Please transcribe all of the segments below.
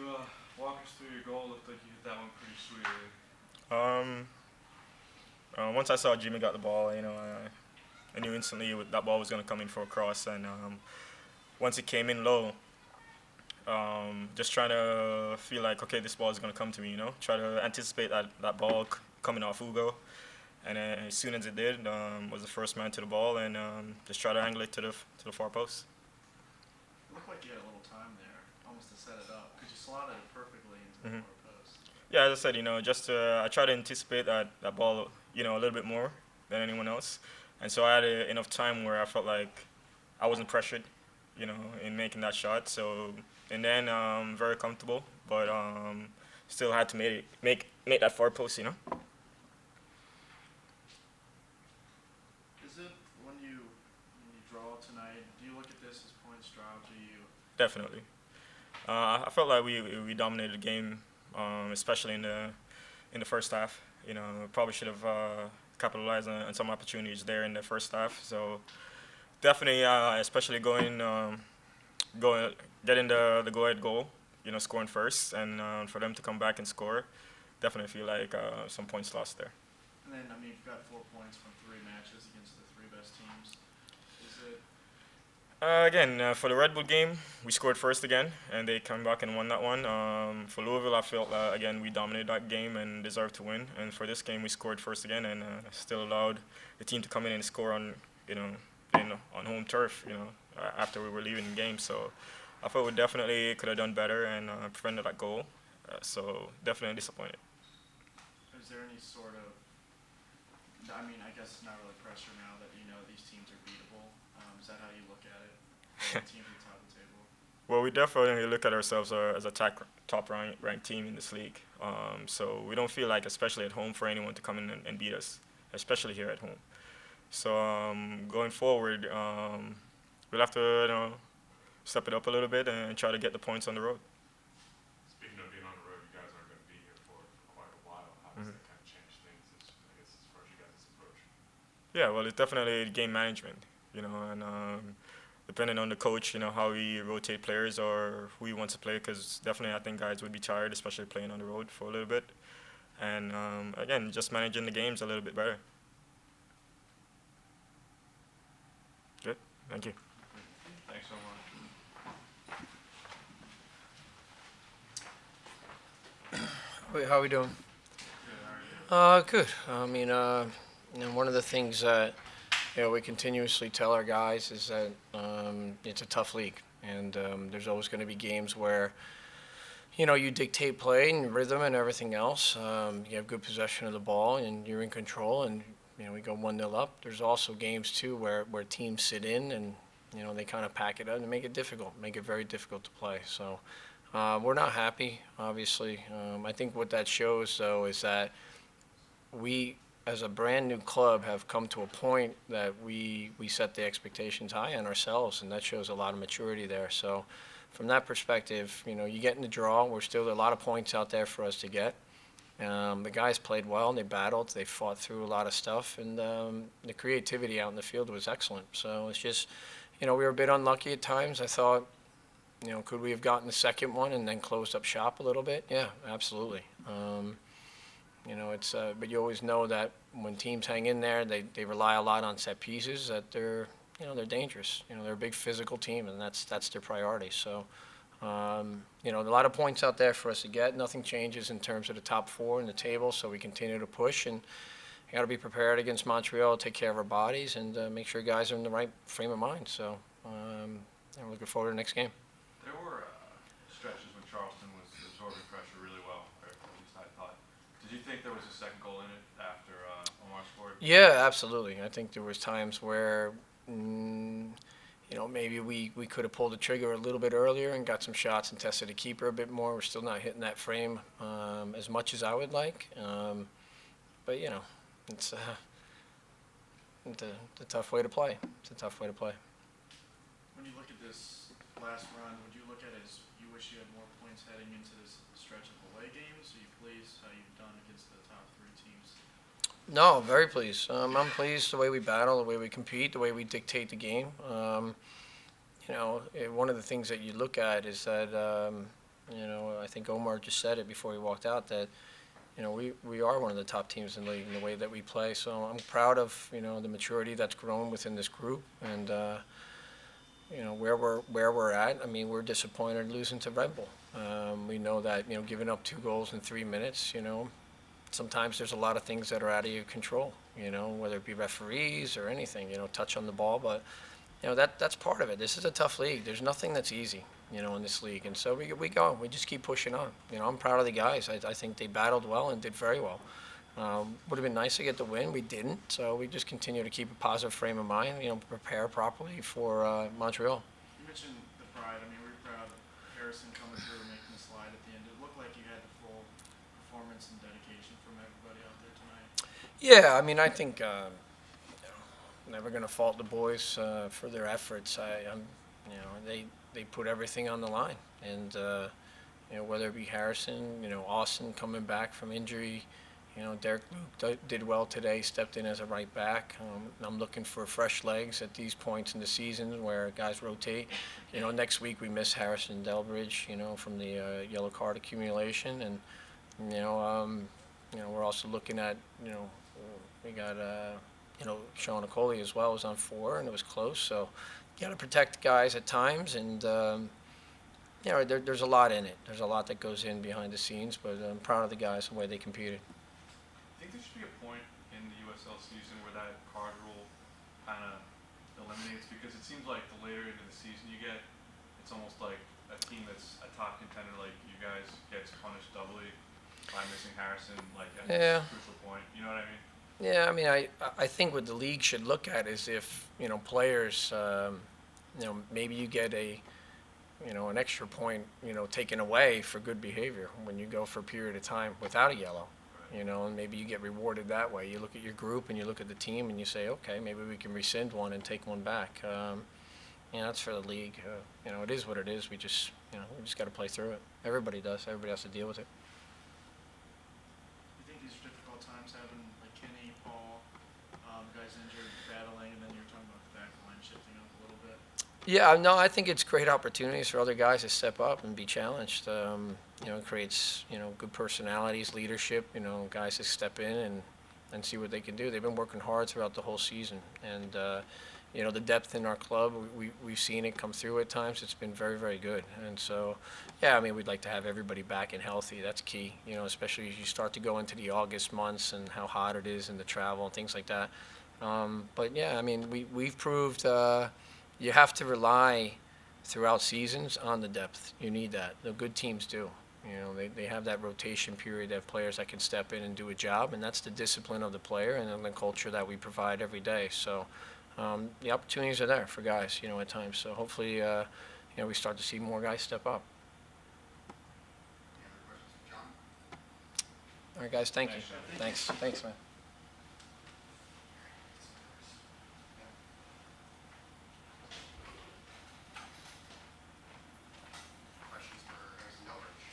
you walk us through your goal? Looked like you hit that one pretty sweetly. Um, Once I saw Jimmy got the ball, I knew instantly that ball was going to come in for a cross. And once it came in low, just trying to feel like, okay, this ball is going to come to me, try to anticipate that ball coming off Ugo. And as soon as it did, was the first man to the ball and just try to angle it to the far post. It looked like you had a little time there, almost to set it up, because you slotted it perfectly into the Mhm. far post. Yeah, as I said, just I try to anticipate that ball, a little bit more than anyone else, and so I had enough time where I felt like I wasn't pressured, in making that shot. So and then very comfortable, but still had to make that far post. Is it when you draw tonight? Do you look at this as points dropped? Or you? Definitely. I felt like we dominated the game, especially in the first half. Probably should have capitalized on some opportunities there in the first half. So definitely, especially going getting the go-ahead goal, scoring first, and for them to come back and score, definitely feel like some points lost there. And then, I mean, you've got 4 points from 3 matches against the three best teams. Is it? Again, for the Red Bull game, we scored first again, and they came back and won that one. For Louisville, I felt again we dominated that game and deserved to win. And for this game, we scored first again and still allowed the team to come in and score on on home turf. After we were leaving the game, so I felt we definitely could have done better and prevented that goal. So definitely disappointed. Is there any sort of? I mean, I guess not really pressure now that you know these teams are beatable. Is that how you look at it? The teams at the top of the table. Well, we definitely look at ourselves as a top ranked team in this league. So we don't feel like, especially at home, for anyone to come in and beat us, especially here at home. So going forward, we'll have to step it up a little bit and try to get the points on the road. Speaking of being on the road, you guys aren't going to be here for quite a while. How does Mhm. that kind of change things? I guess as far as you guys' approach. Yeah, well, it's definitely game management, and depending on the coach, how he rotate players or who he wants to play, because definitely I think guys would be tired, especially playing on the road for a little bit. And again, just managing the games a little bit better. Good, thank you. Thanks so much. Wait, how are we doing? Good. How are you? Good. I mean, one of the things that we continuously tell our guys is that it's a tough league, and there's always going to be games where you dictate play and rhythm and everything else. You have good possession of the ball and you're in control, and we go 1-0 up. There's also games too where teams sit in and they kind of pack it up and make it difficult, make it very difficult to play. So. We're not happy, obviously. I think what that shows, though, is that we, as a brand new club, have come to a point that we set the expectations high on ourselves, and that shows a lot of maturity there. So, from that perspective, you get in the draw. We're still a lot of points out there for us to get. The guys played well, and they battled. They fought through a lot of stuff, and the creativity out in the field was excellent. So it's just, we were a bit unlucky at times. I thought. Could we have gotten the second one and then closed up shop a little bit? Yeah, absolutely. But you always know that when teams hang in there, they rely a lot on set pieces. That they're dangerous. They're a big physical team, and that's their priority. So, a lot of points out there for us to get. Nothing changes in terms of the top four in the table, so we continue to push and. Got to be prepared against Montreal, take care of our bodies, and make sure guys are in the right frame of mind. So, I'm looking forward to the next game. There were stretches when Charleston was absorbing pressure really well, or at least I thought. Did you think there was a second goal in it after Omar scored? Yeah, absolutely. I think there was times where, maybe we could have pulled the trigger a little bit earlier and got some shots and tested the keeper a bit more. We're still not hitting that frame as much as I would like. But, it's a tough way to play. It's a tough way to play. When you look at this last run, would you look at it as you wish you had more points heading into this stretch of away games? Are you pleased how you've done against the top three teams? No, very pleased. I'm pleased the way we battle, the way we compete, the way we dictate the game. One of the things that you look at is that You know, I think Omar just said it before he walked out that, you know, we are one of the top teams in the league in the way that we play. So I'm proud of, you know, the maturity that's grown within this group and, you know, where we're at. I mean, we're disappointed losing to Red Bull. We know that, you know, giving up 2 goals in 3 minutes, you know, sometimes there's a lot of things that are out of your control, you know, whether it be referees or anything, you know, touch on the ball. But, you know, that's part of it. This is a tough league. There's nothing that's easy, you know, in this league. And so we go. We just keep pushing on. You know, I'm proud of the guys. I think they battled well and did very well. Would have been nice to get the win. We didn't. So we just continue to keep a positive frame of mind, you know, prepare properly for Montreal. You mentioned the pride. I mean, we're proud of Harrison coming through and making the slide at the end. It looked like you had the full performance and dedication from everybody out there tonight. Yeah, I mean, I think never going to fault the boys for their efforts. You know, they put everything on the line, and you know, whether it be Harrison, you know, Austin coming back from injury, you know, Derek Luke did well today, stepped in as a right back. I'm looking for fresh legs at these points in the season where guys rotate. You know, next week we miss Harrison Delbridge, you know, from the yellow card accumulation, and you know, we're also looking at, you know, we got you know, Sean Okoli as well was on 4, and it was close. So you got to protect guys at times, and you know, there's a lot in it. There's a lot that goes in behind the scenes, but I'm proud of the guys the way they competed. I think there should be a point in the USL season where that card rule kind of eliminates, because it seems like the later into the season you get, it's almost like a team that's a top contender like you guys gets punished doubly by missing Harrison, like at Yeah. this crucial point. You know what I mean? Yeah, I mean, I think what the league should look at is if, you know, players, you know, maybe you get you know, an extra point, you know, taken away for good behavior when you go for a period of time without a yellow, you know, and maybe you get rewarded that way. You look at your group and you look at the team and you say, okay, maybe we can rescind one and take one back. You know, that's for the league. You know, it is what it is. We just got to play through it. Everybody does. Everybody has to deal with it. You think these are difficult times having like Kenny, Paul, guys injured, battling, and then you're talking about the back line shifting up a little bit? Yeah, no, I think it's great opportunities for other guys to step up and be challenged. You know, it creates, you know, good personalities, leadership, you know, guys to step in and see what they can do. They've been working hard throughout the whole season. And, you know, the depth in our club, we've seen it come through at times. It's been very, very good. And so, yeah, I mean, we'd like to have everybody back and healthy. That's key, you know, especially as you start to go into the August months and how hot it is and the travel and things like that. But, yeah, I mean, we've proved you have to rely throughout seasons on the depth. You need that. The good teams do. You know, they have that rotation period. They have players that can step in and do a job, and that's the discipline of the player and the culture that we provide every day. So the opportunities are there for guys, you know, at times. So hopefully, you know, we start to see more guys step up. Any other questions for John? All right, guys, thank you. Thanks, Thanks, man. Questions for Harrison Delbridge?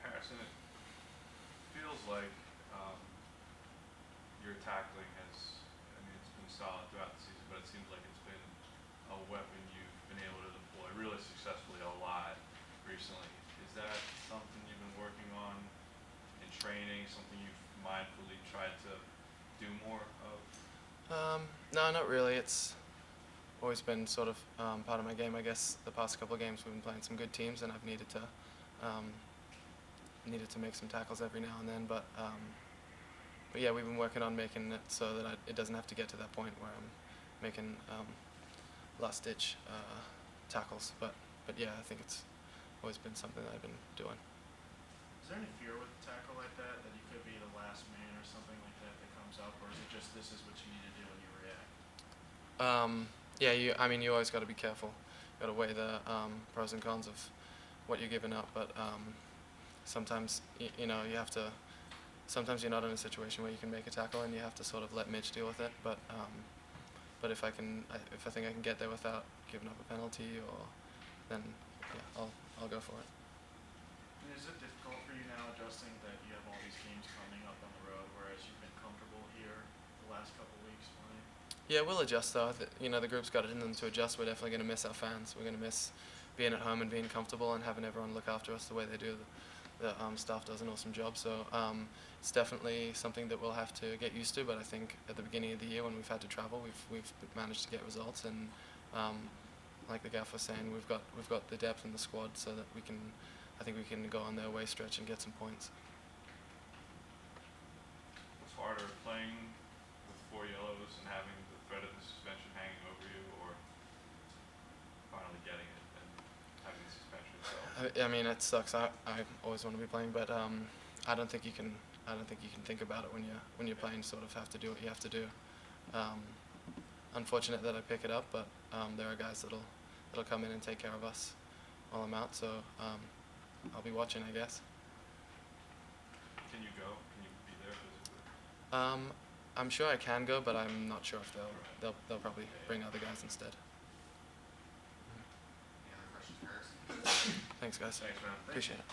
Harrison, it feels like your tackling has, I mean, it's been solid throughout the season, but it seems like it's been a weapon you've been able to deploy really successfully a lot recently. Is that something you've been working on in training, something you've mindfully tried to do more of? No, not really. It's always been sort of part of my game. I guess the past couple of games we've been playing some good teams, and I've needed to make some tackles every now and then. But yeah, we've been working on making it so that it doesn't have to get to that point where I'm making last-ditch tackles. But yeah, I think it's always been something that I've been doing. Is there any fear with a tackle like that you could be the last man or something like that comes up, or is it just this is what you need to do when you react? Yeah, I mean, you always got to be careful. Got to weigh the pros and cons of what you're giving up. But sometimes, you know, you have to. Sometimes you're not in a situation where you can make a tackle, and you have to sort of let Mitch deal with it. But if I think I can get there without giving up a penalty, then yeah, I'll go for it. And is it difficult for you now adjusting that you have all these games coming up on the road, whereas you've been comfortable here the last couple of weeks playing? Yeah, we'll adjust though. You know, the group's got it in them to adjust. We're definitely going to miss our fans. We're going to miss being at home and being comfortable and having everyone look after us the way they do. The staff does an awesome job, so it's definitely something that we'll have to get used to. But I think at the beginning of the year when we've had to travel, we've managed to get results, and like the gaff was saying, we've got the depth in the squad so that I think we can go on their away stretch and get some points. What's harder, playing with 4 yellows and having the threat of the suspension hanging over you, or finally getting it and having the suspension itself? I mean, it sucks. I always want to be playing, but I don't think you can think about it when you're playing. Sort of have to do what you have to do. Unfortunate that I pick it up, but there are guys that'll come in and take care of us while I'm out. So I'll be watching, I guess. Can you go? Can you be there physically? I'm sure I can go, but I'm not sure if they'll probably bring other guys instead. Any other questions for Harrison? Thanks, guys. Thanks, man. Appreciate it.